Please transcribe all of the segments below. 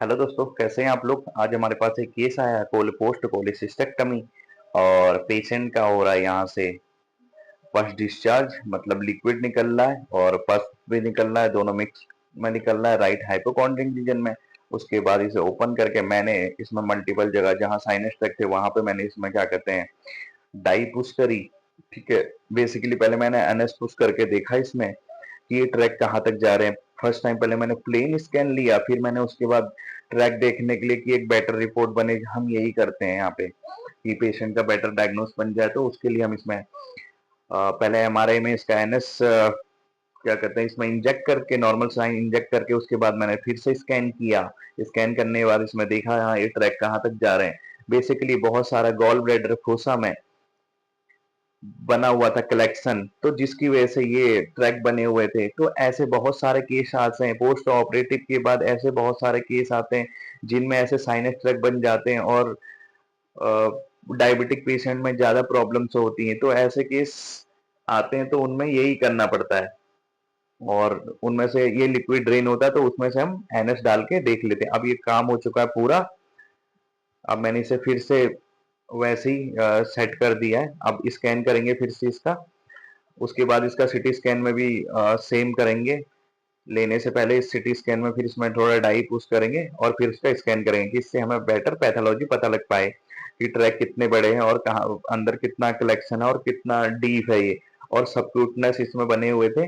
Hello दोस्तों, कैसे हैं आप लोग। आज हमारे पास एक केस आया है पोस्ट कोलिसिस्टेक्टमी और पेशेंट का हो रहा है यहाँ से फर्स्ट डिस्चार्ज, मतलब लिक्विड निकल रहा है और पस भी निकल रहा है, दोनों मिक्स में निकल रहा है राइट हाइपोकॉन्ड्रिक रीजन में। उसके बाद इसे ओपन करके मैंने इसमें मल्टीपल जगह जहाँ साइनस ट्रैक्ट थे वहां पे मैंने इसमें क्या कहते हैं डाई पुश करी। ठीक है, बेसिकली पहले मैंने एनएस पुश करके देखा इसमें कि ये ट्रैक कहाँ तक जा रहे हैं। फर्स्ट टाइम पहले मैंने प्लेन स्कैन लिया, फिर मैंने उसके बाद ट्रैक देखने के लिए कि एक बेटर रिपोर्ट बने। हम यही करते हैं यहाँ पे कि पेशेंट का बेटर डायग्नोस बन जाए, तो उसके लिए हम इसमें पहले एमआरआई में इसका एनएस क्या कहते हैं इसमें इंजेक्ट करके नॉर्मल साइन इंजेक्ट करके उसके बाद मैंने फिर से स्कैन किया। स्कैन करने के बाद इसमें देखा हाँ ये ट्रैक कहाँ तक जा रहे हैं। बेसिकली बहुत सारा गॉल ब्लैडर फोसा में बना हुआ था कलेक्शन, तो जिसकी वजह से ये ट्रैक बने हुए थे। तो ऐसे बहुत सारे केस आते हैं पोस्ट ऑपरेटिव के बाद, ऐसे बहुत सारे केस आते हैं जिनमें ऐसे साइनस ट्रैक बन जाते हैं और डायबिटिक पेशेंट में ज्यादा प्रॉब्लम्स होती हैं। तो ऐसे केस आते हैं तो उनमें यही करना पड़ता है और उनमें से ये लिक्विड ड्रेन होता है तो उसमें से हम एनएस डाल के देख लेते हैं। अब ये काम हो चुका है पूरा। अब मैंने इसे फिर से वैसे ही सेट कर दिया है। अब स्कैन करेंगे फिर से इसका। उसके बाद इसका सिटी स्कैन में भी सेम करेंगे। लेने से पहले इस सिटी स्कैन में फिर इसमें थोड़ा डाई पुश करेंगे और फिर उसका स्कैन करेंगे कि इससे हमें बेटर पैथोलॉजी पता लग पाए कि ट्रैक कितने बड़े हैं और कहाँ अंदर कितना कलेक्शन है और कितना डीप है ये। और सबक्यूटनेस इसमें बने हुए थे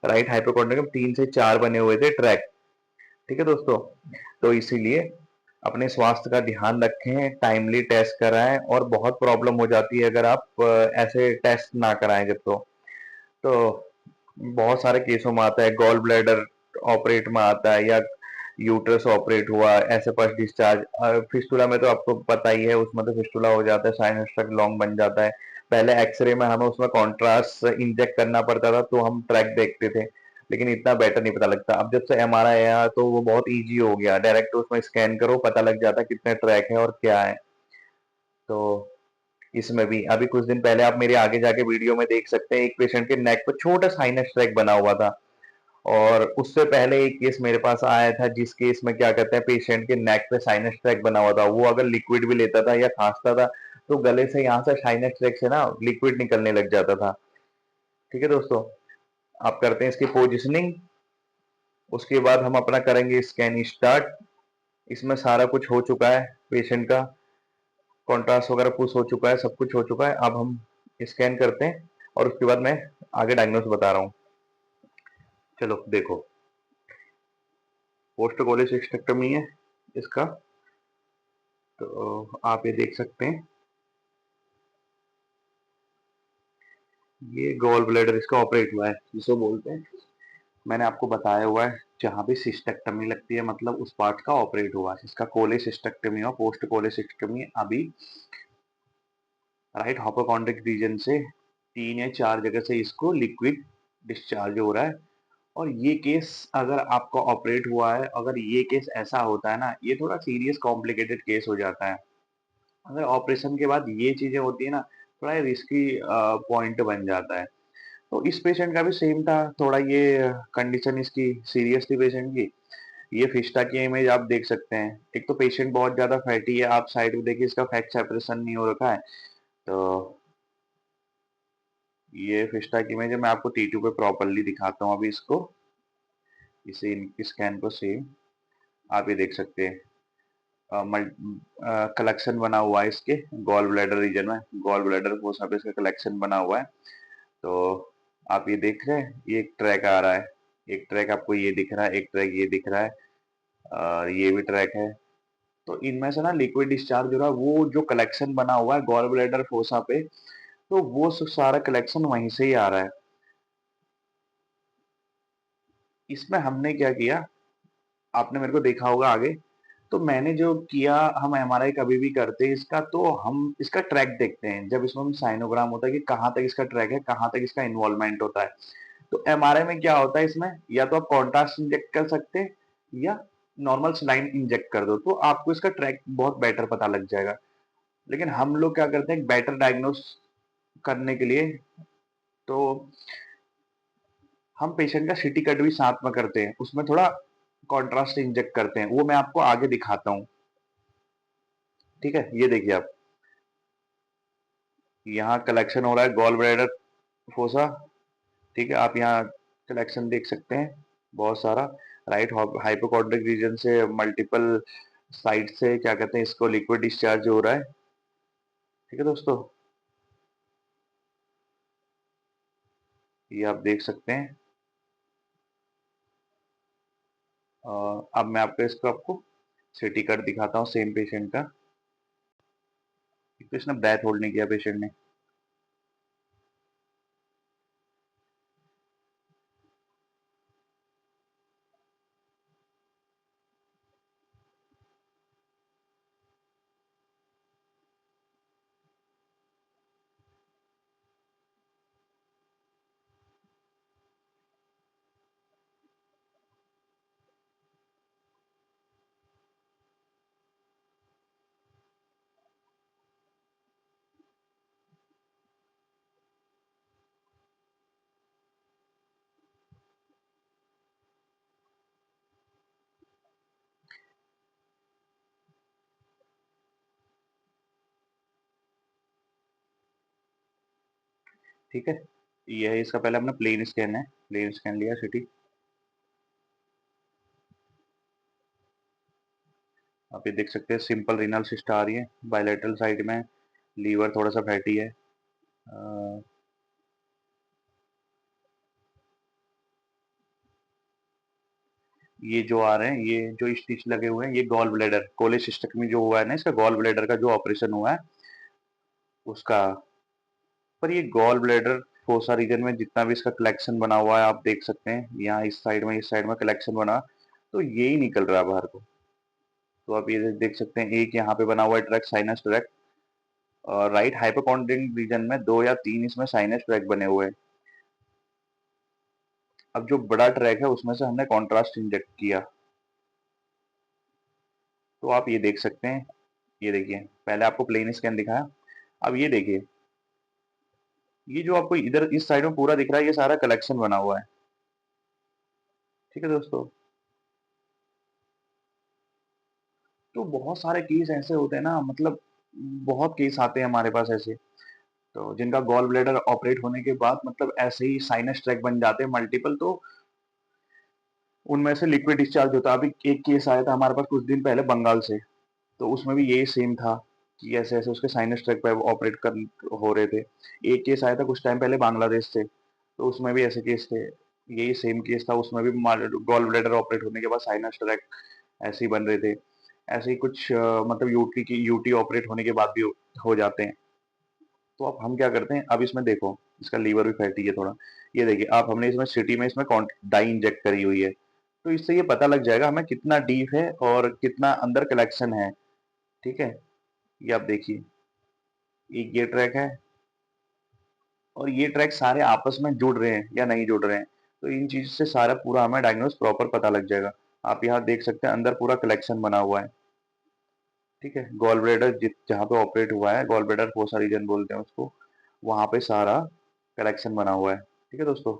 राइट हाइपोकॉन्ड्रियम 3 से 4 बने हुए थे ट्रैक। ठीक है दोस्तों, तो इसीलिए अपने स्वास्थ्य का ध्यान रखें, टाइमली टेस्ट कराएं। और बहुत प्रॉब्लम हो जाती है अगर आप ऐसे टेस्ट ना कराएं जब। तो बहुत सारे केसों में आता है गॉल ब्लैडर ऑपरेट में आता है या यूट्रस ऑपरेट हुआ ऐसे फर्स्ट डिस्चार्ज। फिस्टुला में तो आपको पता ही है, उसमें तो फिस्टुला हो जाता है, साइनस ट्रैक्ट लॉन्ग बन जाता है। पहले एक्सरे में हमें उसमें कॉन्ट्रास्ट इंजेक्ट करना पड़ता था तो हम ट्रैक देखते थे, लेकिन इतना बेटर नहीं पता लगता। अब जब से एमआरआई आया तो वो बहुत इजी हो गया, डायरेक्ट उसमें स्कैन करो पता लग जाता है कितने ट्रैक है और क्या है। तो इसमें भी अभी कुछ दिन पहले आप मेरे आगे जाके वीडियो में देख सकते हैं, एक पेशेंट के नेक पर छोटा साइनस ट्रैक बना हुआ था। और उससे पहले एक केस मेरे पास आया था जिस केस में क्या कहते हैं पेशेंट के नेक पे साइनस ट्रैक बना हुआ था। वो अगर लिक्विड भी लेता था या खांसता था तो गले से यहाँ से साइनस ट्रैक से ना लिक्विड निकलने लग जाता था। ठीक है दोस्तों, आप करते हैं इसकी पोजिशनिंग। उसके बाद हम अपना करेंगे स्कैन स्टार्ट। इसमें सारा कुछ हो चुका है, पेशेंट का कॉन्ट्रास्ट वगैरह पुश हो चुका है, सब कुछ हो चुका है। अब हम स्कैन करते हैं और उसके बाद मैं आगे डायग्नोस बता रहा हूँ। चलो देखो, पोस्ट कोलिसिस्टेक्टमी है इसका। तो आप ये देख सकते हैं, ये गॉल ब्लैडर इसका ऑपरेट हुआ है जिसको बोलते हैं। मैंने आपको बताया हुआ है जहां भी सिस्टेक्टमी लगती है मतलब उस पार्ट का ऑपरेट हुआ है। इसका कोलिसिस्टेक्टमी और पोस्ट कोलिसिस्टेक्टमी अभी राइट हाइपोकॉन्ड्रिक रीजन से 3 या 4 जगह से इसको लिक्विड डिस्चार्ज हो रहा है। और ये केस अगर आपका ऑपरेट हुआ है, अगर ये केस ऐसा होता है ना, ये थोड़ा सीरियस कॉम्प्लिकेटेड केस हो जाता है। अगर ऑपरेशन के बाद ये चीजें होती है ना, थोड़ा रिस्की पॉइंट बन जाता है। तो इस पेशेंट का भी सेम था, थोड़ा ये कंडीशन इसकी सीरियस थी पेशेंट की। ये फिस्टा की इमेज आप देख सकते हैं। एक तो पेशेंट बहुत ज्यादा फैटी है, आप साइड में देखिए इसका फैट सेपरेशन नहीं हो रखा है। तो ये फिस्टा की इमेज है, मैं आपको टी2 पे प्रॉपरली दिखाता हूँ अभी इसको। इसे स्कैन को सेम आप ये देख सकते हैं। कलेक्शन बना हुआ है इसके गॉल ब्लैडर रीजन में, गॉल ब्लैडर फोसा पे इसका कलेक्शन बना हुआ है। तो आप ये देख रहे हैं, ये एक ट्रैक आ रहा है, एक ट्रैक आपको ये दिख रहा है, एक ट्रैक ये दिख रहा है और ये भी ट्रैक है। तो इनमें से ना लिक्विड डिस्चार्ज हो रहा है, वो जो कलेक्शन बना हुआ है गॉल ब्लैडर फोसा पे, तो वो सारा कलेक्शन वहीं से ही आ रहा है। इसमें हमने क्या किया, आपने मेरे को देखा होगा आगे। तो मैंने जो किया, हम एमआरआई कभी भी करते हैं इसका तो हम इसका ट्रैक देखते हैं। जब इसमें हम साइनोग्राम होता है कि कहाँ तक इसका ट्रैक है, कहाँ तक इसका इन्वॉल्वमेंट होता है। तो एमआरआई में क्या होता है, इसमें या तो आप कॉन्ट्रास्ट इंजेक्ट कर सकते हैं या नॉर्मल सलाइन इंजेक्ट कर दो, तो आपको इसका ट्रैक बहुत बेटर पता लग जाएगा। लेकिन हम लोग क्या करते हैं बेटर डायग्नोस करने के लिए, तो हम पेशेंट का सिटी कट भी साथ में करते हैं। उसमें थोड़ा कॉन्ट्रास्ट इंजेक्ट करते हैं, वो मैं आपको आगे दिखाता हूँ। ठीक है, ये देखिए आप, यहाँ कलेक्शन हो रहा है गॉल ब्लैडर फोसा। ठीक है, आप यहाँ कलेक्शन देख सकते हैं बहुत सारा, राइट हाइपोकॉन्ड्रिक रीजन से मल्टीपल साइड से क्या कहते हैं इसको, लिक्विड डिस्चार्ज हो रहा है। ठीक है दोस्तों, ये आप देख सकते हैं। अब मैं आपको इसको आपको सिटी कार्ड दिखाता हूँ सेम पेशेंट का। तो इसने ब्रेथ होल्ड नहीं किया पेशेंट ने। ठीक है, ये है इसका, पहले अपना प्लेन स्कैन है, प्लेन स्कैन लिया सिटी। आप ये देख सकते हैं सिंपल रीनल सिस्ट आ रही है बायलैटरल साइड में, लीवर थोड़ा सा फैटी है। अ, ये जो आ रहे हैं, ये जो स्टिच लगे हुए हैं, ये गॉल ब्लैडर कोलेसिस्टेक्टमी जो हुआ है ना, इसका गॉल ब्लैडर का जो ऑपरेशन हुआ है उसका। पर ये गॉल ब्लैडर फोसा रीजन में जितना भी इसका कलेक्शन बना हुआ है आप देख सकते हैं, यहाँ इस साइड में कलेक्शन बना, तो ये ही निकल रहा है बाहर को। तो आप ये देख सकते हैं, एक यहाँ पे बना हुआ है ट्रैक, साइनस ट्रैक, और राइट हाइपोकॉन्ड्रिक रीजन में 2 या 3 इसमें साइनस ट्रैक बने हुए हैं। अब जो बड़ा ट्रैक है उसमें से हमने कॉन्ट्रास्ट इंजेक्ट किया, तो आप ये देख सकते हैं। ये देखिए, पहले आपको प्लेन स्कैन दिखाया, अब ये देखिए, ये जो आपको इधर इस साइड में पूरा दिख रहा है, ये सारा कलेक्शन बना हुआ है। ठीक है दोस्तों, तो बहुत सारे केस ऐसे होते हैं ना, मतलब बहुत केस आते हैं हमारे पास ऐसे, तो जिनका गॉल ब्लैडर ऑपरेट होने के बाद मतलब ऐसे ही साइनस ट्रैक बन जाते हैं मल्टीपल, तो उनमें से लिक्विड डिस्चार्ज होता है। अभी एक केस आया था हमारे पास कुछ दिन पहले बंगाल से, तो उसमें भी यही सेम था कि ऐसे ऐसे उसके साइनस ट्रैक पे ऑपरेट कर हो रहे थे। एक केस आया था कुछ टाइम पहले बांग्लादेश से, तो उसमें भी ऐसे केस थे, यही सेम केस था, उसमें भी गॉल ब्लैडर ऑपरेट होने के बाद साइनस ट्रैक ऐसे ही बन रहे थे। ऐसे ही कुछ मतलब यूटी ऑपरेट होने के बाद भी हो जाते हैं। तो अब हम क्या करते हैं, अब इसमें देखो, इसका लीवर भी फैटी है थोड़ा। ये देखिए आप, हमने इसमें सिटी में इसमें डाई इंजेक्ट करी हुई है, तो इससे ये पता लग जाएगा हमें कितना डीप है और कितना अंदर कलेक्शन है। ठीक है, ये आप देखिए, एक ये ट्रैक है और ये ट्रैक सारे आपस में जुड़ रहे हैं या नहीं जुड़ रहे हैं, तो इन चीज से सारा पूरा हमें डायग्नोस प्रॉपर पता लग जाएगा। आप यहाँ देख सकते हैं अंदर पूरा कलेक्शन बना हुआ है। ठीक है, गॉल ब्लैडर जहाँ पे ऑपरेट हुआ है, गॉल ब्लैडर फोसा रीजन बोलते हैं उसको, वहां पे सारा कलेक्शन बना हुआ है। ठीक है दोस्तों।